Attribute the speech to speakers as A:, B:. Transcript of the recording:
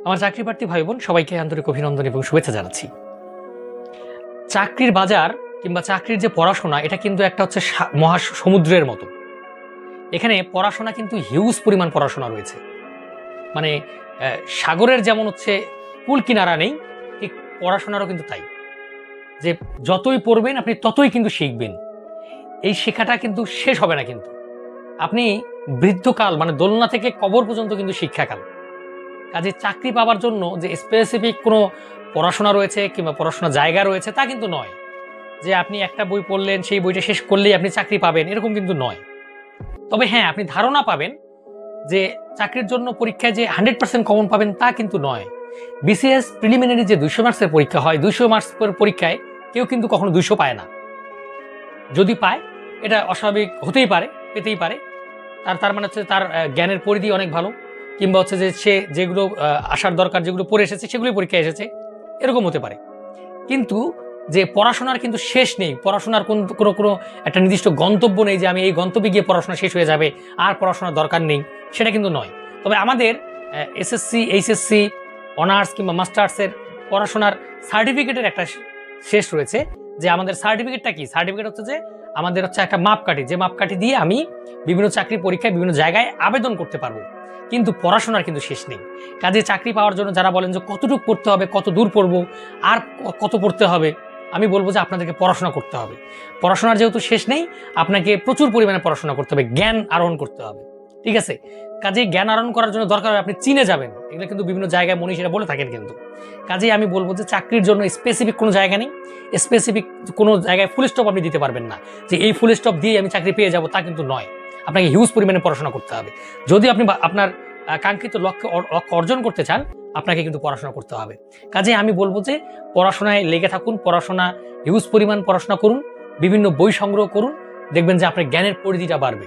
A: আমার চাকরি প্রার্থী ভাই বোন সবাইকে আন্তরিক অভিনন্দন এবং শুভেচ্ছা জানাচ্ছি। চাকরির বাজার কিংবা চাকরির যে পড়াশোনা, এটা কিন্তু একটা হচ্ছে মহাসমুদ্রের মতো। এখানে পড়াশোনা কিন্তু হিউজ পরিমাণ পড়াশোনা রয়েছে। মানে সাগরের যেমন হচ্ছে কুল কিনারা নেই, ঠিক পড়াশোনারও কিন্তু তাই, যে যতই পড়বেন আপনি ততই কিন্তু শিখবেন। এই শেখাটা কিন্তু শেষ হবে না। কিন্তু আপনি বৃদ্ধকাল মানে দোলনা থেকে কবর পর্যন্ত কিন্তু শিক্ষাকাল। কাজে চাকরি পাওয়ার জন্য যে স্পেসিফিক কোনো পড়াশোনা রয়েছে কিংবা পড়াশোনার জায়গা রয়েছে তা কিন্তু নয়, যে আপনি একটা বই পড়লেন সেই বইটা শেষ করলেই আপনি চাকরি পাবেন, এরকম কিন্তু নয়। তবে হ্যাঁ, আপনি ধারণা পাবেন যে চাকরির জন্য পরীক্ষায় যে 100% কমন পাবেন তা কিন্তু নয়। বিসিএস প্রিলিমিনারি যে 200 মার্কসের পরীক্ষা হয়, 200 মার্কসের পরীক্ষায় কেউ কিন্তু কখনো 200 পায় না। যদি পায় এটা অস্বাভাবিক হতেই পারে, পেতেই পারে। তার মানে হচ্ছে তার জ্ঞানের পরিধি অনেক ভালো, কিংবা হচ্ছে যে সে যেগুলো আসার দরকার, যেগুলো পড়ে এসেছে সেগুলোই পরীক্ষায় এসেছে, এরকম হতে পারে। কিন্তু যে পড়াশোনার কিন্তু শেষ নেই, পড়াশোনার কোনো একটা নির্দিষ্ট গন্তব্য নেই যে আমি এই গন্তব্যে গিয়ে পড়াশোনা শেষ হয়ে যাবে আর পড়াশোনার দরকার নেই, সেটা কিন্তু নয়। তবে আমাদের এসএসসি, এইচএসসি, অনার্স কিংবা মাস্টার্সের পড়াশোনার সার্টিফিকেটের একটা শেষ রয়েছে। যে আমাদের সার্টিফিকেটটা কি? সার্টিফিকেট হচ্ছে যে আমাদের হচ্ছে একটা মাপকাঠি, যে মাপকাঠি দিয়ে আমি বিভিন্ন চাকরি পরীক্ষায় বিভিন্ন জায়গায় আবেদন করতে পারবো। কিন্তু পড়াশোনার কিন্তু শেষ নেই। কাজে চাকরি পাওয়ার জন্য যারা বলেন যে কতটুকু পড়তে হবে, কত দূর পড়বো, আর কত পড়তে হবে, আমি বলবো যে আপনাদেরকে পড়াশোনা করতে হবে। পড়াশোনার যেহেতু শেষ নেই, আপনাকে প্রচুর পরিমাণে পড়াশোনা করতে হবে, জ্ঞান আহরণ করতে হবে। ঠিক আছে? কাজেই জ্ঞান আহরণ করার জন্য দরকার হবে আপনি চীনে যাবেন, এগুলো কিন্তু বিভিন্ন জায়গায় মনীষীরা বলে থাকেন। কিন্তু কাজেই আমি বলবো যে চাকরির জন্য স্পেসিফিক কোনো জায়গা নেই, স্পেসিফিক কোনো জায়গায় ফুল স্টপ আপনি দিতে পারবেন না যে এই ফুল স্টপ দিয়ে আমি চাকরি পেয়ে যাব, তা কিন্তু নয়। আপনাকে হিউজ পরিমাণে পড়াশোনা করতে হবে। যদি আপনি আপনার কাঙ্ক্ষিত লক্ষ্য অর্জন করতে চান, আপনাকে কিন্তু পড়াশোনা করতে হবে। কাজে আমি বলবো যে পড়াশোনায় লেগে থাকুন, হিউজ পরিমাণ পড়াশোনা করুন, বিভিন্ন বই সংগ্রহ করুন, দেখবেন যে আপনার জ্ঞানের পরিধিটা বাড়বে।